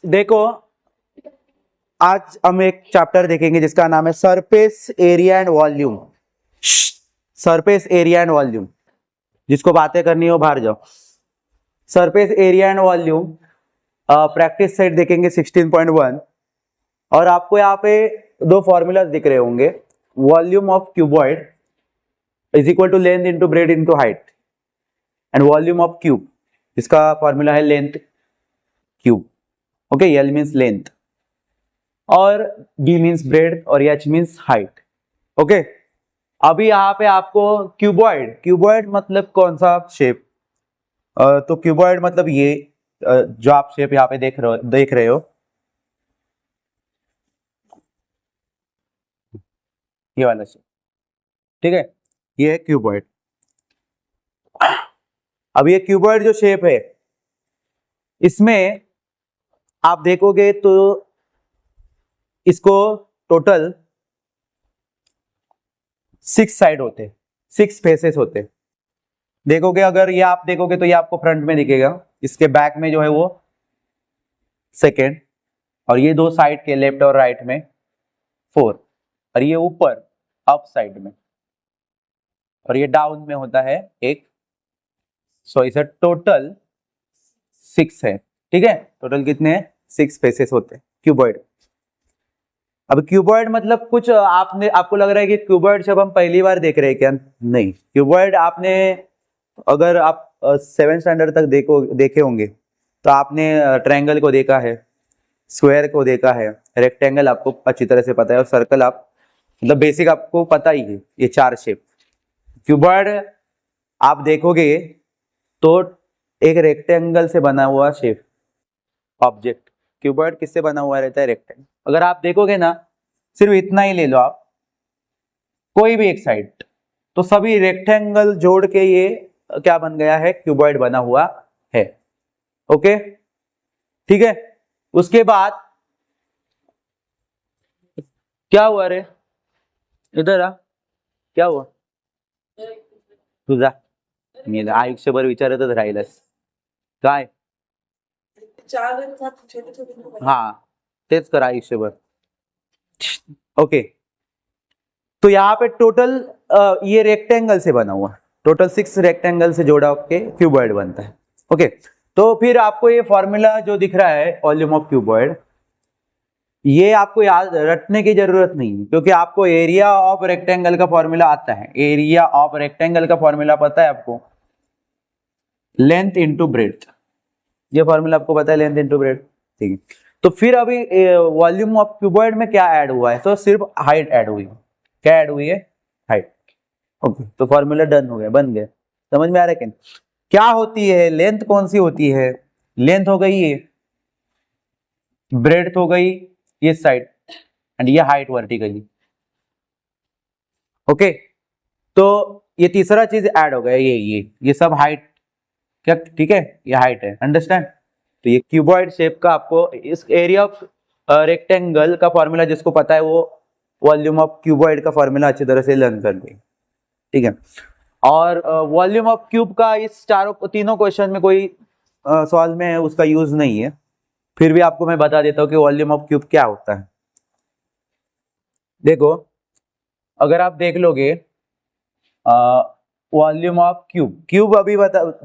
देखो आज हम एक चैप्टर देखेंगे जिसका नाम है surface area and volume. Surface area and volume, जिसको बातें करनी हो बाहर जाओ। Surface area and volume practice set देखेंगे 16.1। और आपको यहाँ पे दो फॉर्मूलाज दिख रहे होंगे। Volume of cuboid is equal to length into bread into height, and volume of cube, इसका फॉर्मूला है length cube. Okay, L means length और डी मीन्स ब्रेड और एच मीन्स हाइट। ओके, अभी यहाँ पे आपको क्यूबॉइड मतलब कौन सा शेप? तो क्यूबॉइड मतलब ये जो आप शेप यहाँ पे देख रहे हो, ये वाला शेप, ठीक है, ये है क्यूबॉइड। अब ये क्यूबॉइड जो शेप है, इसमें आप देखोगे तो इसको टोटल 6 साइड होते, 6 फेसेस होते। देखोगे, अगर ये आप देखोगे तो ये आपको फ्रंट में दिखेगा, इसके बैक में जो है वो सेकेंड, और ये दो साइड के लेफ्ट और राइट में 4, और ये ऊपर अप साइड में, और ये डाउन में होता है एक। सो इसे टोटल 6 है, ठीक है। टोटल कितने हैं? 6 फेसेस होते हैं क्यूबॉइड। अब क्यूबॉइड मतलब कुछ आपको लग रहा है कि क्यूबॉइड जब हम पहली बार देख रहे हैं क्या? नहीं, क्यूबॉइड आपने अगर आप 7th स्टैंडर्ड तक देखे होंगे तो आपने ट्रायंगल को देखा है, स्क्वायर को देखा है, रेक्टेंगल आपको अच्छी तरह से पता है, और सर्कल आप मतलब बेसिक आपको पता ही है, ये 4 शेप। क्यूबॉइड आप देखोगे तो एक रेक्टेंगल से बना हुआ शेप ऑब्जेक्ट। क्यूबॉइड किससे बना हुआ रहता है? रेक्टेंगल। अगर आप देखोगे ना, सिर्फ इतना ही ले लो आप, कोई भी एक साइड, तो सभी रेक्टेंगल जोड़ के ये क्या बन गया है? क्यूबॉइड बना हुआ है। ओके, ठीक है। उसके बाद क्या हुआ रे? इधर आ, क्या हुआ तुझा? मी आयुष्यभर विचारतच राहिलस काय? हा, तेच कर आयुष्यभर। ओके, तो यहाँ पे टोटल ये रेक्टेंगल से बना हुआ, टोटल 6 रेक्टेंगल से जोड़ा के क्यूबॉइड बनता है। ओके, तो फिर आपको ये फॉर्मूला जो दिख रहा है वॉल्यूम ऑफ क्यूबॉइड, ये आपको याद रटने की जरूरत नहीं है, क्योंकि आपको एरिया ऑफ रेक्टेंगल का फॉर्मूला आता है। एरिया ऑफ रेक्टेंगल का फॉर्मूला पता है आपको? लेंथ इंटू ब्रेड्थ, ये फॉर्मूला आपको पता है, लेंथ इंटू ब्रेड्थ, ठीक है। तो फिर अभी वॉल्यूम ऑफ क्यूबॉइड में क्या ऐड हुआ है? तो सिर्फ हाइट ऐड हुई है। क्या ऐड हुई है? हाइट। ओके, तो फॉर्मूला डन हो गया, बन गया। समझ में आ रहा है क्या? क्या होती है लेंथ? कौन सी होती है? लेंथ हो गई ये, ब्रेड्थ हो गई ये साइड, एंड ये हाइट वर्टिकली। ओके, तो ये तीसरा चीज ऐड हो गया, ये सब हाइट, क्या? ठीक है, ये हाइट है, अंडरस्टैंड। तो ये क्यूबॉइड शेप का आपको इस एरिया ऑफ रेक्टेंगल का फॉर्मूला जिसको पता है वो वॉल्यूम ऑफ क्यूबॉइड का फॉर्मूला अच्छी तरह से लर्न कर ले, ठीक है। और वॉल्यूम ऑफ क्यूब का इस तीनों क्वेश्चन में कोई सवाल में उसका यूज नहीं है, फिर भी आपको मैं बता देता हूँ कि वॉल्यूम ऑफ क्यूब क्या होता है। देखो, अगर आप देख लोगे वॉल्यूम ऑफ क्यूब अभी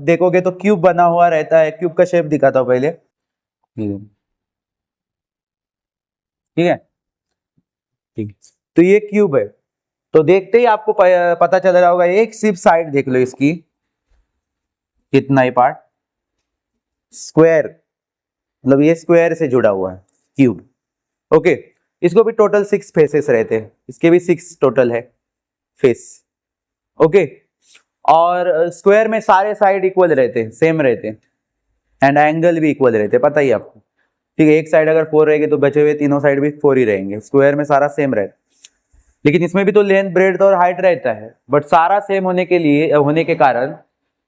देखोगे तो क्यूब बना हुआ रहता है। क्यूब का शेप दिखाता हूं पहले, ठीक है, ठीक। तो ये क्यूब है, तो देखते ही आपको पता चल रहा होगा, एक सिर्फ साइड देख लो इसकी, कितना ही पार्ट स्क्वायर, मतलब ये स्क्वायर से जुड़ा हुआ है क्यूब। ओके, इसको भी टोटल 6 फेसेस रहते हैं, इसके भी 6 टोटल है फेस। ओके, और स्क्वायर में सारे साइड इक्वल रहते हैं, सेम रहते हैं, एंड एंगल भी इक्वल रहते हैं, पता ही आपको, ठीक है। एक साइड अगर 4 रहेगी तो बचे हुए तीनों साइड भी 4 ही रहेंगे। स्क्वायर में सारा सेम रहता है, लेकिन इसमें भी तो लेंथ, ब्रेड्थ और हाइट रहता है, बट सारा सेम होने के कारण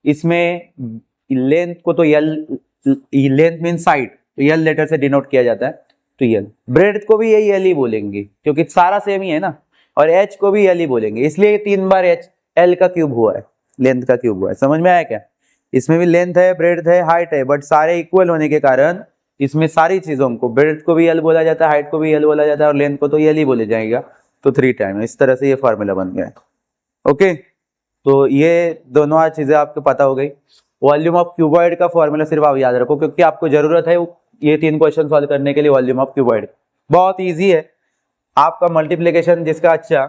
इसमें लेंथ को तो लेंथ मीन साइड, तो यल लेटर से डिनोट किया जाता है, तो यल। ब्रेड्थ को भी यही यल ही बोलेंगे क्योंकि सारा सेम ही है ना, और एच को भी यल ही बोलेंगे, इसलिए 3 बार एच एल का क्यूब हुआ है, लेंथ का क्यूब हुआ है। समझ में आया क्या? इसमें भी लेंथ है, ब्रेड्थ है, हाइट है, बट सारे इक्वल होने के कारण इसमें सारी चीजों को, ब्रेड्थ को भी यल बोला जाता है, हाइट को भी यल बोला जाता है और लेंथ को तो यल ही बोले जाएगा, तो 3 टाइम। इस तरह से ये फॉर्मूला बन गया है। ओके, तो ये दोनों आज चीजें आपको पता हो गई। वॉल्यूम ऑफ क्यूबॉइड का फॉर्मूला सिर्फ आप याद रखो, क्योंकि आपको जरूरत है ये 3 क्वेश्चन सॉल्व करने के लिए। वॉल्यूम ऑफ क्यूबॉइड बहुत इजी है, आपका मल्टीप्लिकेशन जिसका अच्छा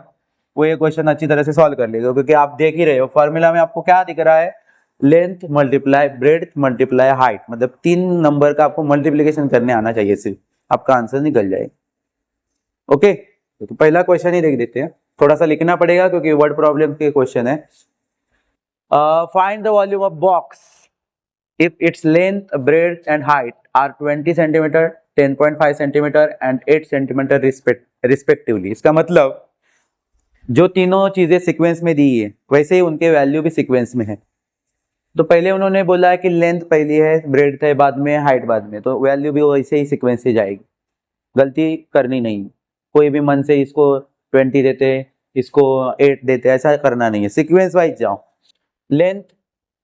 वो ये क्वेश्चन अच्छी तरह से सॉल्व कर लेगा, क्योंकि आप देख ही रहे हो फॉर्मूला में आपको क्या दिख रहा है, length multiply breadth multiply height, मतलब 3 नंबर का आपको मल्टीप्लिकेशन करने आना चाहिए, सिर्फ आपका आंसर निकल जाएगा। ओके, तो पहला क्वेश्चन ही देख देते हैं, थोड़ा सा लिखना पड़ेगा क्योंकि वर्ड प्रॉब्लम के क्वेश्चन है। Find the volume of box if its length breadth and height are 20 centimetre, 10.5 centimetre and 8 centimetre respectively. इसका मतलब जो तीनों चीजें सीक्वेंस में दी है वैसे ही उनके वैल्यू भी सीक्वेंस में है। तो पहले उन्होंने बोला है कि लेंथ पहली है, ब्रेड्थ है बाद में, हाइट बाद में, तो वैल्यू भी वैसे ही सीक्वेंस से जाएगी, गलती करनी नहीं। कोई भी मन से इसको 20 देते, इसको 8 देते, ऐसा करना नहीं है, सीक्वेंस वाइज जाओ। लेंथ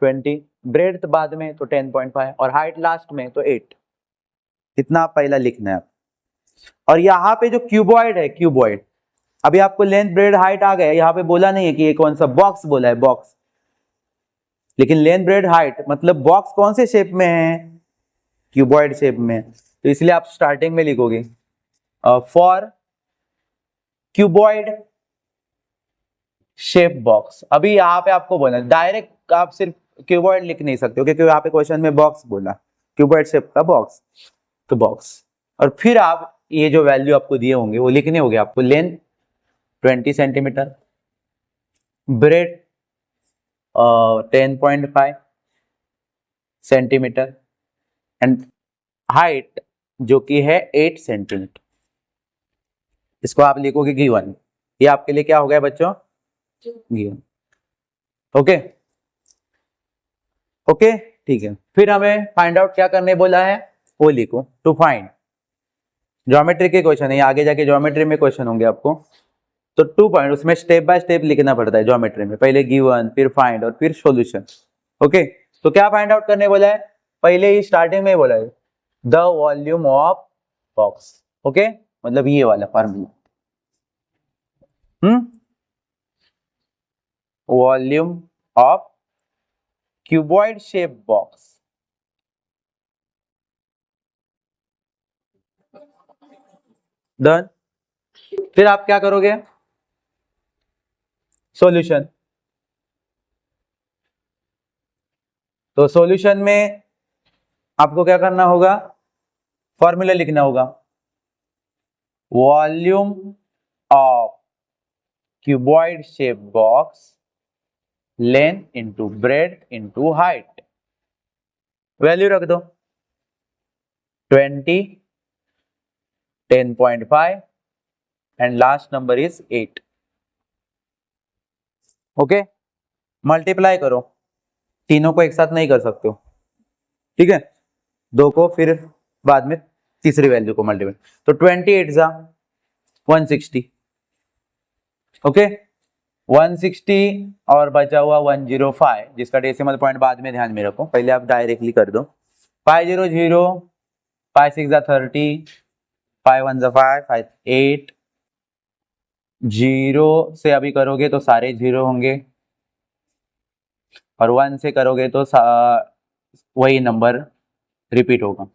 20, ब्रेड्थ बाद में तो 10.5 और हाइट लास्ट में तो 8, इतना पहला लिखना है। और यहाँ पे जो क्यूबॉइड है, क्यूबॉइड, अभी आपको लेंथ ब्रेड हाइट आ गया, यहाँ पे बोला नहीं है कि ये कौन सा बॉक्स बोला है, बॉक्स, लेकिन लेंथ ब्रेड हाइट मतलब बॉक्स कौन से शेप में है, क्यूबॉइड शेप में, तो इसलिए आप स्टार्टिंग में लिखोगे फॉर क्यूबॉइड शेप बॉक्स। अभी यहाँ पे आपको बोला डायरेक्ट आप सिर्फ क्यूबॉइड लिख नहीं सकते हो, क्योंकि यहाँ पे क्वेश्चन में बॉक्स बोला, क्यूबॉइड शेप का बॉक्स, तो बॉक्स। और फिर आप ये जो वैल्यू आपको दिए होंगे वो लिखने होंगे आपको। Length 20 centimetre, bread 10.5 centimetre and height जो कि है 8 सेंटीमीटर। इसको आप लिखोगे गिवन, ये आपके लिए क्या हो गया बच्चों, गिवन। ओके ओके, ठीक है। फिर हमें फाइंड आउट क्या करने बोला है वो लिखो, टू फाइंड। ज्योमेट्री के क्वेश्चन है, आगे जाके ज्योमेट्री में क्वेश्चन होंगे आपको, तो 2 पॉइंट, उसमें स्टेप बाय स्टेप लिखना पड़ता है ज्योमेट्री में, पहले गिवन, फिर फाइंड और फिर सॉल्यूशन। ओके, तो क्या फाइंड आउट करने बोला है, पहले ही स्टार्टिंग में बोला है the volume of box. Okay, मतलब ये वाला formula, volume of cuboid shape box. Done. फिर आप क्या करोगे, सॉल्यूशन। तो सॉल्यूशन में आपको क्या करना होगा, फॉर्मूला लिखना होगा, volume of cuboid shape box length into breadth into height, value रख दो 20, 10.5 and last number is 8। Okay, multiply करो, तीनों को एक साथ नहीं कर सकते हो, ठीक है, 2 को फिर बाद में तीसरी वैल्यू को मल्टीप्लाई, तो 28 जा 160। ओके, 160 और बचा हुआ 105, जिसका डेसिमल पॉइंट बाद में ध्यान में रखो, पहले आप डायरेक्टली कर दो। 500, 5 6 30, 5 1 5, 5 8, 0 से अभी करोगे तो सारे 0 होंगे, और 1 से करोगे तो वही नंबर रिपीट होगा,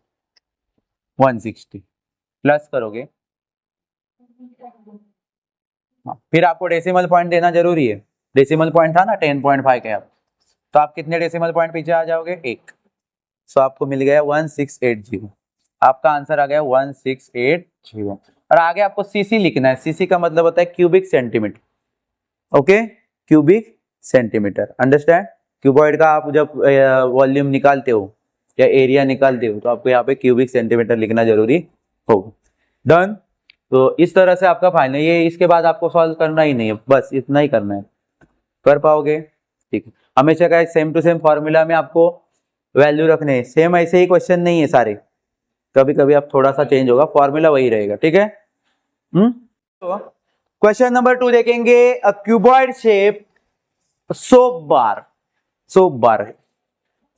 160 प्लस करोगे। फिर आपको डेसिमल पॉइंट देना जरूरी है, डेसिमल पॉइंट था ना 10.5 के, आप तो आप कितने डेसिमल पॉइंट पीछे आ जाओगे, 1, सो आपको मिल गया 1680, आपका आंसर आ गया 1680। और आगे आपको सीसी लिखना है, सीसी का मतलब होता है cubic centimetre. Okay, cubic centimetre, understand. Cuboid का आप जब वॉल्यूम निकालते हो या एरिया निकालते हो तो आपको यहाँ पे क्यूबिक सेंटीमीटर लिखना जरूरी होगा। डन। तो इस तरह से आपका फाइनल, ये इसके बाद आपको सॉल्व करना ही नहीं है, बस इतना ही करना है, कर पाओगे, ठीक है। हमेशा का सेम टू सेम फॉर्मूला में आपको वैल्यू रखने, सेम ऐसे ही क्वेश्चन नहीं है सारे, कभी कभी आप थोड़ा सा चेंज होगा, फॉर्मूला वही रहेगा, ठीक है। क्वेश्चन नंबर 2 देखेंगे, a cuboid shape soap bar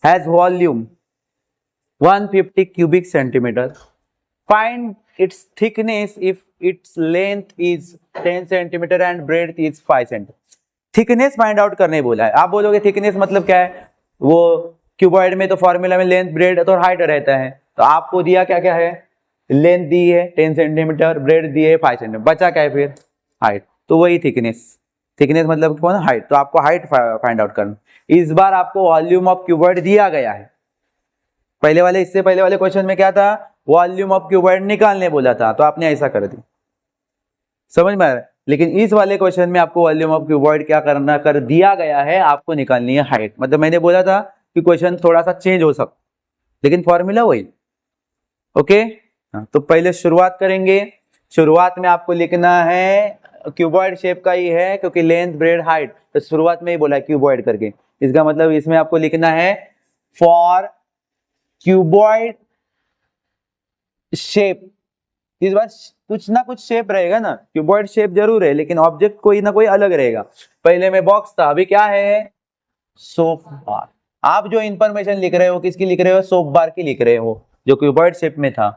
has volume 150 cubic centimeter. Find its thickness if its length is 10 centimeter and breadth is 5 centimeter. Thickness find out करने बोला है. आप बोलोगे थिकनेस मतलब क्या है, वो क्यूबॉइड में तो फॉर्मूला में लेंथ ब्रेड और हाइट रहता है, तो आपको दिया क्या क्या है, लेंथ दी है 10 सेंटीमीटर, ब्रेड दी है 5 सेंटीमीटर, बचा क्या है फिर हाइट, तो वही थिकनेस. थिकनेस मतलब कौन, हाइट. तो आपको हाइट फाइंड आउट करना. इस बार आपको वॉल्यूम ऑफ क्यूबॉइड दिया गया है. पहले वाले, इससे पहले वाले क्वेश्चन में क्या था, वॉल्यूम ऑफ क्यूबॉइड निकालने बोला था, तो आपने ऐसा कर दी. समझ में आ रहा है. लेकिन इस वाले क्वेश्चन में आपको वॉल्यूम ऑफ क्यूबॉइड क्या करना कर दिया गया है, आपको निकालनी है हाइट. मतलब मैंने बोला था कि क्वेश्चन थोड़ा सा चेंज हो सकता, लेकिन फॉर्मूला वही. ओके. तो पहले शुरुआत करेंगे. शुरुआत में आपको लिखना है, क्यूबॉइड शेप का ही है क्योंकि लेंथ ब्रेड हाइट, तो शुरुआत में ही बोला है क्यूबॉइड करके. इसका मतलब इसमें आपको लिखना है फॉर क्यूबॉइड शेप. इस बार कुछ ना कुछ शेप रहेगा ना, क्यूबॉइड शेप जरूर है लेकिन ऑब्जेक्ट कोई ना कोई अलग रहेगा. पहले में बॉक्स था, अभी क्या है, सोप बार. आप जो इंफॉर्मेशन लिख रहे हो किसकी लिख रहे हो, सोप बार की लिख रहे हो, जो क्यूबॉइड शेप में था.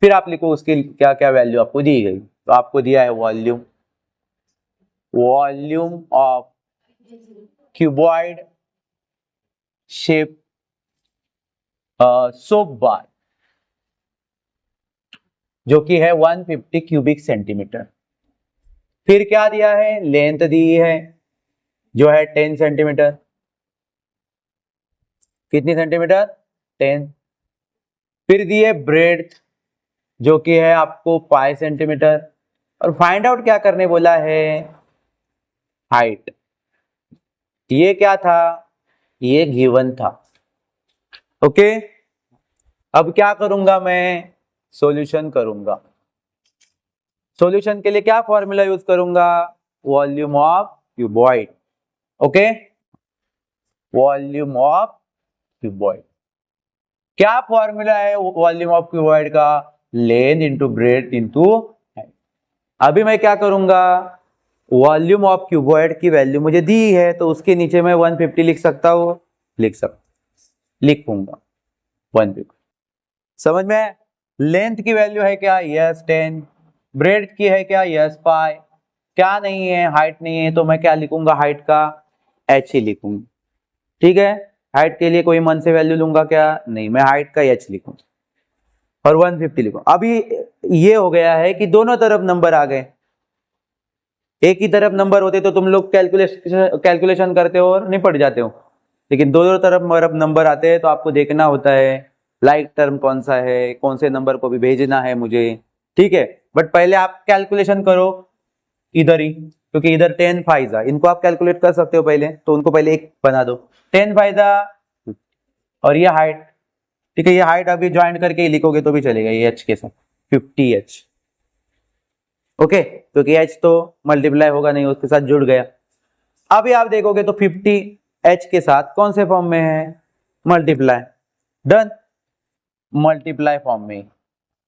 फिर आप लिखो उसकी क्या क्या वैल्यू आपको दी गई. तो आपको दिया है volume, volume of cuboid shape soap bar, जो कि है 150 क्यूबिक सेंटीमीटर. फिर क्या दिया है, लेंथ दी है जो है 10 सेंटीमीटर. कितनी सेंटीमीटर, 10. फिर दी है ब्रेड्थ जो कि है आपको 5 सेंटीमीटर. और फाइंड आउट क्या करने बोला है, हाइट. ये क्या था, ये गिवन था. ओके. अब क्या करूंगा मैं, सॉल्यूशन करूंगा. सॉल्यूशन के लिए क्या फॉर्मूला यूज करूंगा, volume of cuboid. Okay, volume of cuboid. क्या फॉर्मूला है वॉल्यूम ऑफ क्यूबॉइड का, length into breadth into height. अभी मैं क्या करूंगा, वॉल्यूम ऑफ क्यूबॉइड की वैल्यू मुझे दी है तो उसके नीचे मैं 150 लिख सकता हूं, लिखूंगा 150. समझ में. लेंथ की वैल्यू है क्या, यस 10. ब्रेड्थ की है क्या, यस 5. क्या नहीं है, हाइट नहीं है, तो मैं क्या लिखूंगा, हाइट का h ही लिखूंगा. ठीक है. हाइट के लिए कोई मन से वैल्यू लूंगा क्या, नहीं, मैं हाइट का h लिखूंगा और 150 लिखूंगा. अभी ये हो गया है कि दोनों तरफ नंबर आ गए. एक ही तरफ नंबर होते तो तुम लोग कैलकुलेशन करते हो और निपट जाते हो, लेकिन दोनों तरफ नंबर आते हैं तो आपको देखना होता है लाइक टर्म कौन सा है, कौन से नंबर को भी भेजना है मुझे. ठीक है. बट पहले आप कैलकुलेशन करो इधर ही, क्योंकि इधर 10 फाइजा, इनको आप कैलकुलेट कर सकते हो पहले, तो उनको पहले एक बना दो. 10 फाइजा और ये हाइट. ठीक है, ये हाइट अभी ज्वाइन करके ही लिखोगे तो भी चलेगा, ये h के साथ 50h. ओके, क्योंकि h तो मल्टीप्लाई होगा नहीं, उसके साथ जुड़ गया. अभी आप देखोगे तो 50h के साथ कौन से फॉर्म में है, मल्टीप्लाई. डन, मल्टीप्लाई फॉर्म में.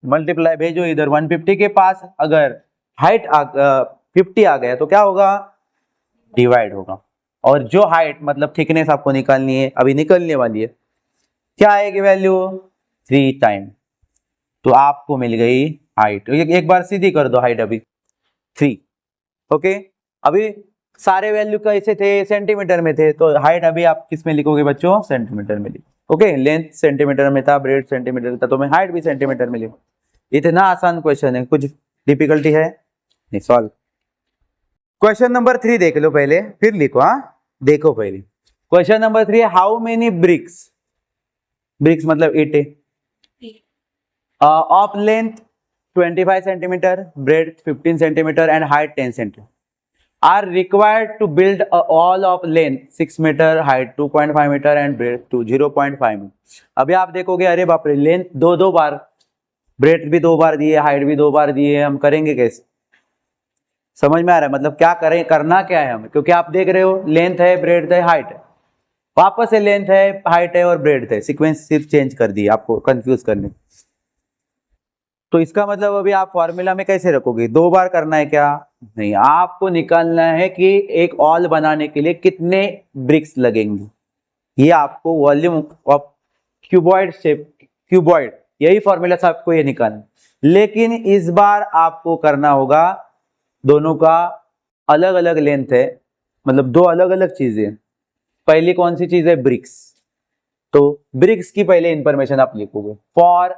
मल्टीप्लाई भेजो इधर. 150 के पास अगर हाइट 50 आ गया तो क्या होगा, डिवाइड होगा. और जो हाइट मतलब थिकनेस आपको निकालनी है, अभी निकलने वाली है, क्या आएगी वैल्यू, 3 टाइम. तो आपको मिल गई हाइट. एक बार सीधी कर दो हाइट अभी 3. ओके. अभी सारे वैल्यू कैसे थे, सेंटीमीटर में थे, तो हाइट अभी आप किस में लिखोगे बच्चों, सेंटीमीटर में लिखो. ओके, लेंथ सेंटीमीटर में था, ब्रेड सेंटीमीटर में था, तो मैं हाइट भी सेंटीमीटर में लिखूं. इतना आसान क्वेश्चन है, कुछ डिफिकल्टी है नहीं. सॉल्व. क्वेश्चन नंबर 3 देख लो पहले, फिर लिखो. हाँ, देखो पहले question number 3. How many bricks, bricks मतलब ईंटें, of length 25 centimetre, bread 15 centimetre and height 10 centimetre are required to build a wall of length 6 metre, height 2.5 metre and bread 0.5 metre. अभी आप देखोगे अरे बाप रे, लेंथ दो बार, ब्रेड भी 2 बार दिए, हाइट भी 2 बार दिए, हम करेंगे कैसे. समझ में आ रहा है, मतलब क्या करें, करना क्या है हमें, क्योंकि आप देख रहे हो लेंथ है, ब्रेड है, हाइट है, वापस से लेंथ है, हाइट है और ब्रेड है, सीक्वेंस सिर्फ चेंज कर दिए आपको कंफ्यूज करने. तो इसका मतलब अभी आप फॉर्मूला में कैसे रखोगे, 2 बार करना है क्या, नहीं, आपको निकालना है कि एक ऑल बनाने के लिए कितने ब्रिक्स लगेंगे. ये आपको volume of cuboid shape cuboid, यही फॉर्मूला से आपको ये निकालना। लेकिन इस बार आपको करना होगा, दोनों का अलग अलग लेंथ है, मतलब दो अलग अलग चीजें। पहली कौन सी चीज है? ब्रिक्स। तो ब्रिक्स की पहले इंफॉर्मेशन आप लिखोगे, for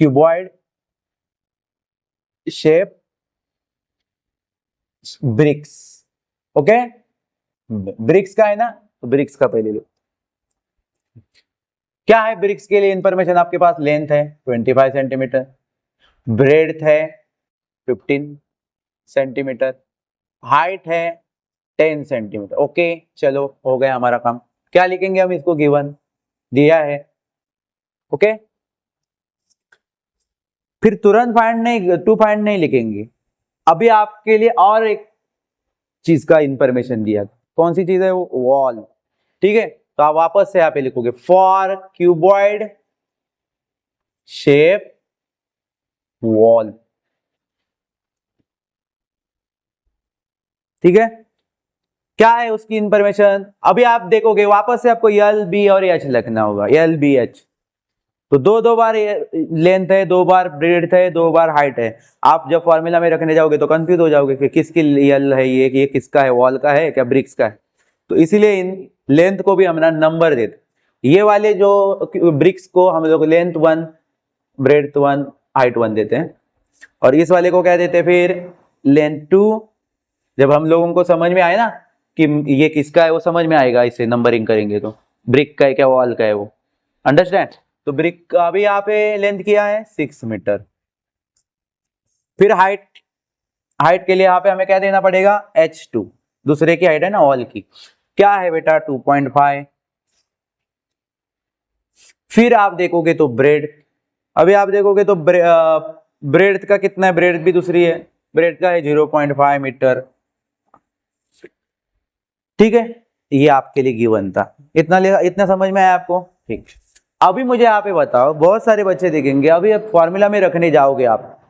cuboid shape bricks. Okay, bricks का है ना, तो ब्रिक्स का पहले लो। क्या है ब्रिक्स के लिए इंफॉर्मेशन आपके पास? लेंथ है 25 सेंटीमीटर, ब्रेड्थ है 15 सेंटीमीटर, हाइट है 10 सेंटीमीटर। ओके, चलो हो गया हमारा काम। क्या लिखेंगे हम इसको? गिवन दिया है। ओके, फिर तुरंत फाइंड नहीं, टू फाइंड नहीं लिखेंगे, अभी आपके लिए और एक चीज का इंफॉर्मेशन दिया। कौन सी चीज है वो? वॉल। ठीक है, तो आप वापस से यहाँ पे लिखोगे, फॉर क्यूबॉइड शेप वॉल। ठीक है, क्या है उसकी इंफॉर्मेशन? अभी आप देखोगे वापस से आपको एल बी और एच लिखना होगा, एल बी एच। तो दो दो बार लेंथ है, दो बार ब्रेड्थ है, दो बार हाइट है। आप जब फॉर्मूला में रखने जाओगे तो कंफ्यूज हो जाओगे कि किसकी एल है, ये किसका है, वॉल का है क्या ब्रिक्स का है। तो इसीलिए इन लेंथ को भी हम ना नंबर देते। ये वाले जो ब्रिक्स को हम लोग लेंथ 1, ब्रेड्थ 1, हाइट 1 देते हैं, और इस वाले को क्या देते हैं फिर? लेंथ 2। जब हम लोगों को समझ में आए ना कि ये किसका है, वो समझ में आएगा, इसे नंबरिंग करेंगे तो ब्रिक का है क्या, वॉल का है वो। अंडरस्टैंड? तो ब्रिक का अभी यहाँ पे लेंथ किया है 6 मीटर। फिर हाइट, हाइट के लिए यहाँ पे हमें क्या देना पड़ेगा? h2, दूसरे की हाइट है ना वॉल की, क्या है बेटा? 2.5। फिर आप देखोगे तो ब्रेड, अभी आप देखोगे तो ब्रेड का कितना है? ब्रेड भी दूसरी है, ब्रेड का है 0.5 मीटर। ठीक है, ये आपके लिए गिवन था। इतना समझ में आया आपको? ठीक। अभी मुझे यहाँ पे बताओ, बहुत सारे बच्चे देखेंगे, अभी अब फॉर्मूला में रखने जाओगे आप,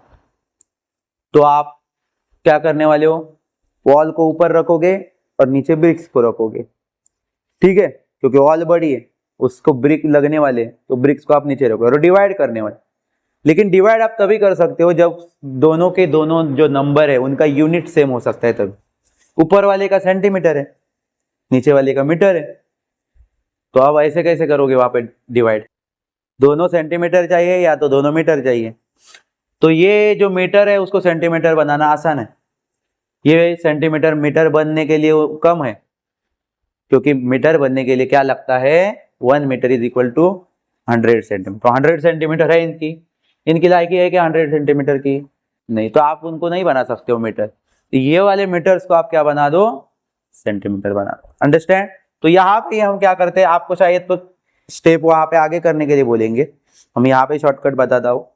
तो आप क्या करने वाले हो? वॉल को ऊपर रखोगे और नीचे ब्रिक्स को रखोगे। ठीक है, क्योंकि वॉल बड़ी है, उसको ब्रिक लगने वाले, तो ब्रिक्स को आप नीचे रखोगे और डिवाइड करने वाले। लेकिन डिवाइड आप तभी कर सकते हो जब दोनों के दोनों जो नंबर है उनका यूनिट सेम हो सकता है, तब। ऊपर वाले का सेंटीमीटर है, नीचे वाले का मीटर है, तो आप ऐसे कैसे करोगे वहां पे डिवाइड? दोनों सेंटीमीटर चाहिए या तो दोनों मीटर चाहिए। तो ये जो मीटर है उसको सेंटीमीटर बनाना आसान है, ये सेंटीमीटर मीटर बनने के लिए कम है, क्योंकि मीटर बनने के लिए क्या लगता है? 1 metre is equal to 100 centimetre. तो 100 सेंटीमीटर है इनकी लायकी है क्या 100 सेंटीमीटर की? नहीं, तो आप उनको नहीं बना सकते हो मीटर। तो ये वाले मीटर्स को आप क्या बना दो? सेंटीमीटर बना दो। अंडरस्टैंड? तो यहाँ पे हम क्या करते हैं, आपको शायद तो स्टेप वहां पे आगे करने के लिए बोलेंगे, हम यहाँ पे शॉर्टकट बताता हूँ।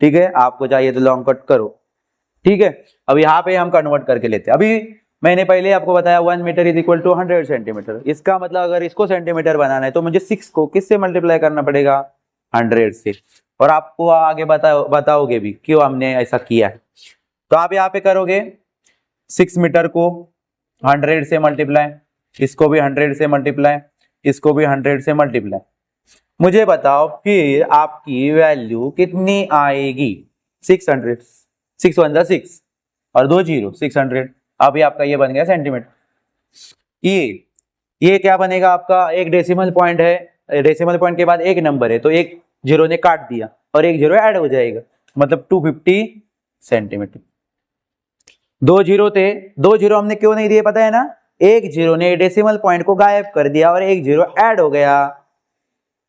ठीक है, आपको चाहिए तो लॉन्ग कट करो। ठीक है, अब यहाँ पे हम कन्वर्ट करके लेते हैं। अभी मैंने पहले आपको बताया 1 metre is equal to 100 centimetre. इसका मतलब अगर इसको सेंटीमीटर बनाना है तो मुझे 6 को किससे मल्टीप्लाई करना पड़ेगा? 100 से। और आपको आगे बताओगे भी क्यों हमने ऐसा किया है। तो आप यहाँ पे करोगे 6 मीटर को 100 से मल्टीप्लाई, इसको भी 100 से मल्टीप्लाई, इसको भी 100 से मल्टीप्लाई। मुझे बताओ फिर आपकी वैल्यू कितनी आएगी? 600, 6 1 जा 6 और 2 0, 600। अभी आपका ये बन गया सेंटीमीटर। ये क्या बनेगा आपका? एक डेसिमल पॉइंट है, डेसिमल पॉइंट के बाद एक नंबर है, तो एक जीरो ने काट दिया और एक जीरो ऐड हो जाएगा, मतलब 250 सेंटीमीटर। 2 जीरो थे, 2 जीरो हमने क्यों नहीं दिए पता है ना? एक जीरो ने डेसिमल पॉइंट को गायब कर दिया और एक जीरो ऐड हो गया।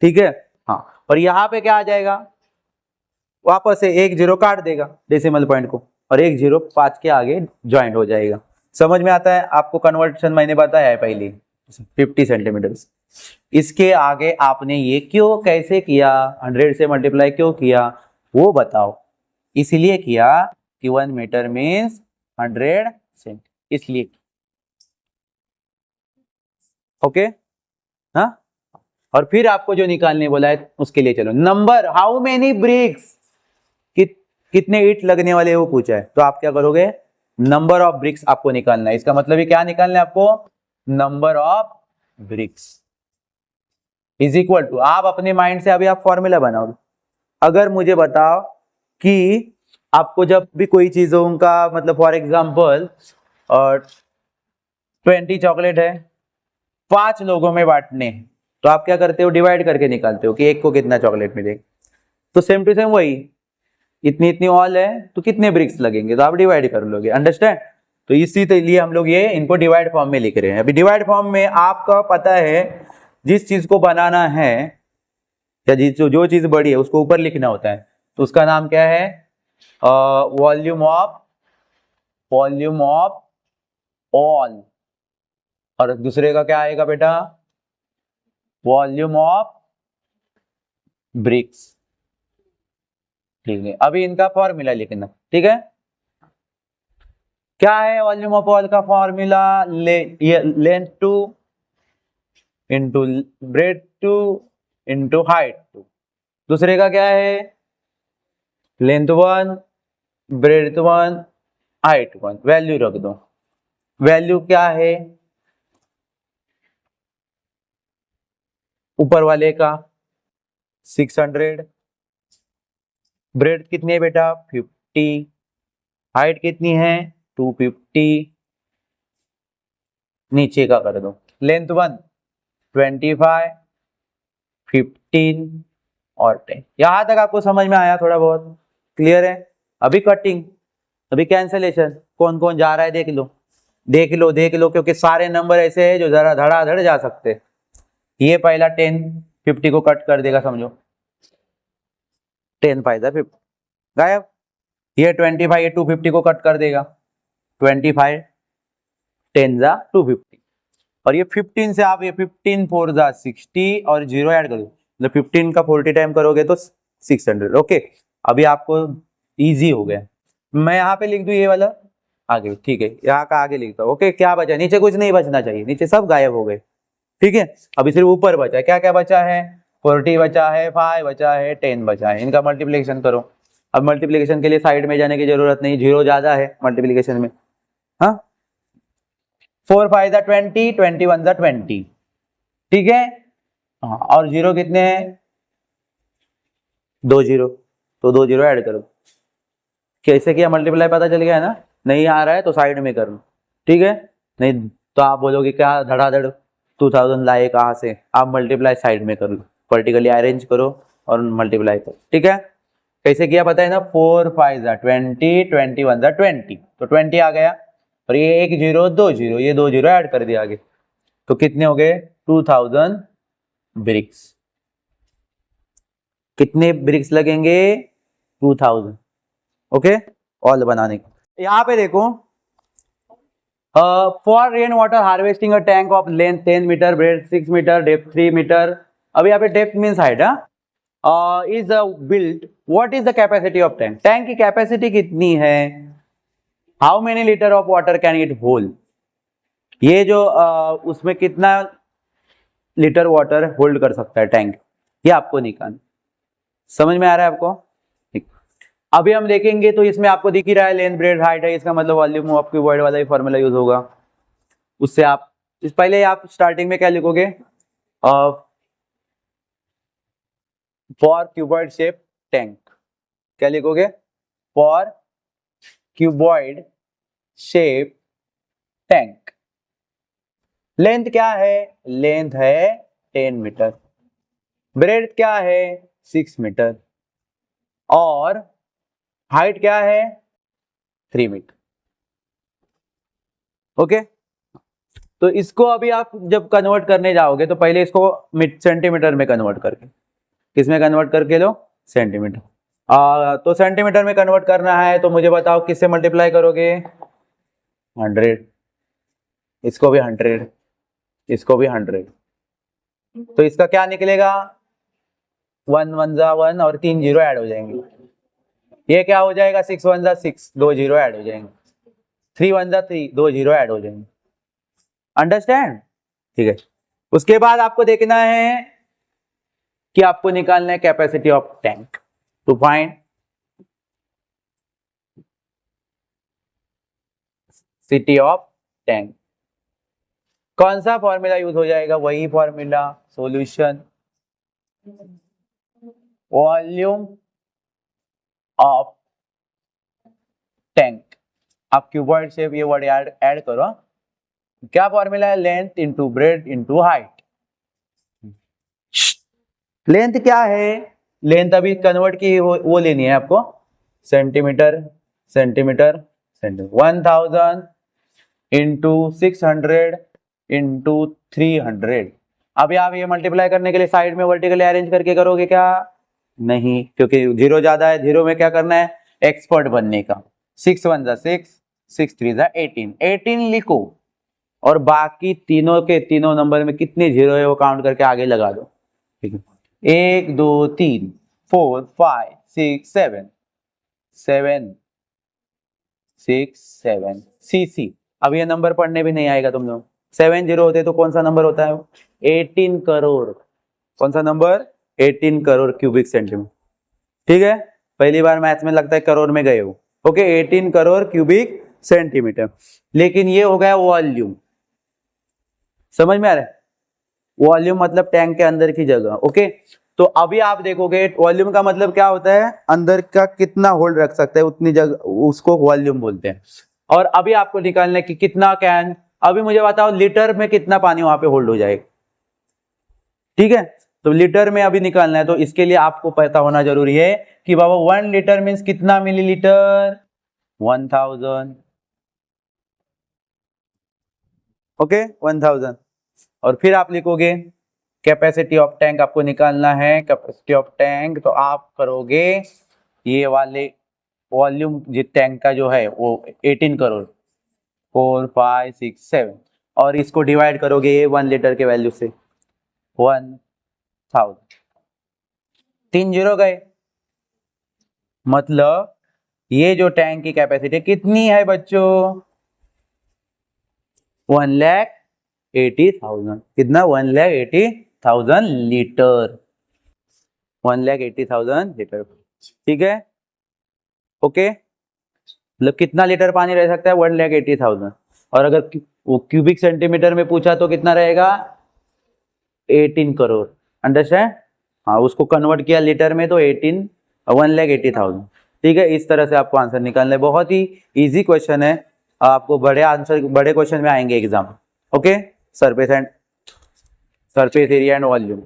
ठीक है, हाँ। और यहाँ पे क्या आ जाएगा? वापस से एक जीरो काट देगा डेसिमल पॉइंट को और एक जीरो 5 के आगे ज्वाइंट हो जाएगा। समझ में आता है आपको? कन्वर्शन मैंने बताया है पहले, 50 सेंटीमीटर। इसके आगे आपने ये क्यों कैसे किया, 100 से मल्टीप्लाई क्यों किया वो बताओ। इसलिए किया कि 1 मीटर मीन्स 100 सेंट, इसलिए। ओके, हाँ। और फिर आपको जो निकालने बोला है उसके लिए चलो, नंबर हाउ मेनी ब्रिक्स, कितने ईंट लगने वाले वो पूछा है, तो आप क्या करोगे? नंबर ऑफ ब्रिक्स आपको निकालना है। इसका मतलब ये क्या निकालना है आपको? Number of bricks. Is equal to, आप अपने माइंड से अभी आप फॉर्मूला बनाओ। अगर मुझे बताओ कि आपको जब भी कोई चीजों का मतलब फॉर एग्जाम्पल 20 चॉकलेट है, 5 लोगों में बांटने, तो आप क्या करते हो, डिवाइड करके निकालते हो कि एक को कितना चॉकलेट मिलेगा। तो सेम टू सेम वही, इतनी इतनी ऑल है तो कितने ब्रिक्स लगेंगे, तो आप डिवाइड कर लोगे। अंडरस्टैंड? तो इसी के लिए हम लोग ये इनको डिवाइड फॉर्म में लिख रहे हैं। अभी डिवाइड फॉर्म में आपका पता है जिस चीज को बनाना है या जो चीज बड़ी है उसको ऊपर लिखना होता है, तो उसका नाम क्या है, वॉल्यूम ऑफ ऑल। और दूसरे का क्या आएगा बेटा, वॉल्यूम ऑफ ब्रिक्स। ठीक है, अभी इनका फॉर्मूला लिखना। ठीक है, क्या है वॉल्यूम ऑफ ऑल का formula, length 2 into breadth 2 into height 2। दूसरे का क्या है, लेंथ 1 ब्रेड 1 हाइट 1। वैल्यू रख दो, वैल्यू क्या है ऊपर वाले का 600, ब्रेड कितनी है बेटा 50, हाइट कितनी है 250, नीचे का कर दो, लेंथ 1 25, 15 और 10। यहां तक आपको समझ में आया, थोड़ा बहुत क्लियर है? अभी कटिंग, अभी कैंसलेशन, कौन कौन जा रहा है देख लो, देख लो देख लो, क्योंकि सारे नंबर ऐसे हैं जो जरा धड़ाधड़ जा सकते। ये पहला 10 50 को कट कर देगा, समझो 10 फाइव 50 गायब। ये 25 ये 250 को कट कर देगा, 25 10 जा 250। और ये 15 से आप ये 15 4 जा 60 और 0 ऐड करो, मतलब 15 का 40 टाइम करोगे तो 600। ओके, अभी आपको इजी हो गया। मैं यहाँ पे लिख दूं ये वाला आगे, ठीक है, यहाँ का आगे लिखता हूँ। ओके, क्या बचा, नीचे कुछ नहीं बचना चाहिए, नीचे सब गायब हो गए। ठीक है, अभी सिर्फ ऊपर बचा है। क्या क्या बचा है, 40 बचा है, 5 बचा है, 10 बचा है। इनका मल्टीप्लिकेशन करो। अब मल्टीप्लिकेशन के लिए साइड में जाने की जरूरत नहीं, 0 ज्यादा है मल्टीप्लिकेशन में। हाँ, 4 5 20, 21 20। ठीक है, हाँ, और 0 कितने हैं 2 0, तो 2 0 ऐड करो। कैसे किया मल्टीप्लाई, पता चल गया है ना? नहीं आ रहा है तो साइड में कर लो। ठीक है, नहीं तो आप बोलोगे क्या धड़ाधड़ 2000 लाए कहाँ से, आप मल्टीप्लाई साइड में कर लो, वर्टिकली अरेंज करो और मल्टीप्लाई करो। ठीक है, कैसे किया पता है ना, 4 5 20, 21 20, तो 20 आ गया, और ये 1 0 2 0, ये 2 0 ऐड कर दिया आगे, तो कितने हो गए 2000 ब्रिक्स। कितने ब्रिक्स लगेंगे 2000। ओके, ऑल बनाने का। यहाँ पे देखो, for rain water harvesting a tank of length 10 metre, bread 6 metre, depth 3 metre. अब यहाँ पे depth means height is built, what is the capacity of tank, tank की कैपेसिटी कितनी है, how many litre of water can it hold, ये जो उसमें कितना लीटर वाटर होल्ड कर सकता है टैंक, ये आपको निकालना। समझ में आ रहा है आपको? ठीक, अभी हम देखेंगे तो इसमें आपको दिख ही रहा है लेंथ ब्रेड हाइट है, इसका मतलब वॉल्यूम ऑफ क्यूबॉइड वाला ही फॉर्मूला यूज होगा। उससे आप इस पहले आप स्टार्टिंग में क्या लिखोगे, फॉर क्यूबॉइड शेप टैंक, क्या लिखोगे, for cuboid shape tank. Length क्या है, लेंथ है 10 मीटर, ब्रेड क्या है 6 मीटर, और हाइट क्या है 3 मीटर। ओके, तो इसको अभी आप जब कन्वर्ट करने जाओगे तो पहले इसको सेंटीमीटर में कन्वर्ट करके, किसमें कन्वर्ट करके लो, सेंटीमीटर। तो सेंटीमीटर में कन्वर्ट करना है तो मुझे बताओ किससे मल्टीप्लाई करोगे, 100, इसको भी 100, इसको भी 100, तो इसका क्या निकलेगा 1 1 जा 1 और 3 जीरो ऐड हो जाएंगे, ये क्या हो जाएगा 6 1 जा 6, 2 जीरो ऐड हो जाएंगे, 3 1 जा 3, 2 जीरो ऐड हो जाएंगे। अंडरस्टैंड? ठीक है, उसके बाद आपको देखना है कि आपको निकालना है capacity of tank. To find city of tank, कौन सा फॉर्मूला यूज हो जाएगा, वही formula, solution volume of tank. आप क्यूबॉइड शेप ये वर्ड ऐड करो। क्या फॉर्मूला है? Length into bread into height. Length क्या है? लेंथ अभी कन्वर्ट की वो लेनी है आपको, centimetre centimetre centimetre. 1000 into 600 into 300। अभी आप ये मल्टीप्लाई करने के लिए साइड में वर्टिकली अरेंज करके करोगे क्या? नहीं, क्योंकि जीरो ज्यादा है। जीरो में क्या करना है? एक्सपर्ट बनने का। 6 1 जा 6, 6 3 जा 18, 18 लिखो और बाकी तीनों के तीनों नंबर में कितने जीरो है वो काउंट करके आगे लगा दो। ठीक है, 1 2 3 4 5 6 7 7 6 7 सी। अब ये नंबर पढ़ने भी नहीं आएगा तुम लोग। 7 जीरो होते तो कौन सा नंबर होता है? 18 करोड़। कौन सा नंबर? 18 crore cubic centimetre. ठीक है, पहली बार मैथ्स में लगता है करोड़ में गए हो। Okay, 18 crore cubic centimetre. लेकिन ये हो गया वॉल्यूम। समझ में आ रहा है? वॉल्यूम मतलब टैंक के अंदर की जगह। ओके, तो अभी आप देखोगे वॉल्यूम का मतलब क्या होता है? अंदर का कितना होल्ड रख सकता है उतनी जगह, उसको वॉल्यूम बोलते हैं। और अभी आपको निकालना है कि कितना कैन। अभी मुझे बताओ लीटर में कितना पानी वहां पे होल्ड हो जाएगा। ठीक है, तो लीटर में अभी निकालना है, तो इसके लिए आपको पता होना जरूरी है कि बाबा 1 लीटर मीन्स कितना मिलीलीटर? 1000। ओके, 1000। और फिर आप लिखोगे कैपेसिटी ऑफ टैंक आपको निकालना है। कैपेसिटी ऑफ टैंक तो आप करोगे ये वाले वॉल्यूम टैंक का जो है वो 18 करोड़ 4 5 6 7 और इसको डिवाइड करोगे ये 1 लीटर के वैल्यू से 1000। 3 जीरो गए, मतलब ये जो टैंक की कैपेसिटी कितनी है बच्चों? 1,80,000। कितना? 1,80,000 लीटर। 1,80,000 लीटर। ठीक है, ओके, मतलब कितना लीटर पानी रह सकता है? 1,80,000। और अगर वो क्यूबिक सेंटीमीटर में पूछा तो कितना रहेगा? 18 करोड़। अंडरस्टैंड? हाँ, उसको कन्वर्ट किया लीटर में तो 1,80,000। ठीक है, इस तरह से आपको आंसर निकालना है। बहुत ही इजी क्वेश्चन है, आपको बड़े आंसर बड़े क्वेश्चन में आएंगे exam. Okay, surface area and volume.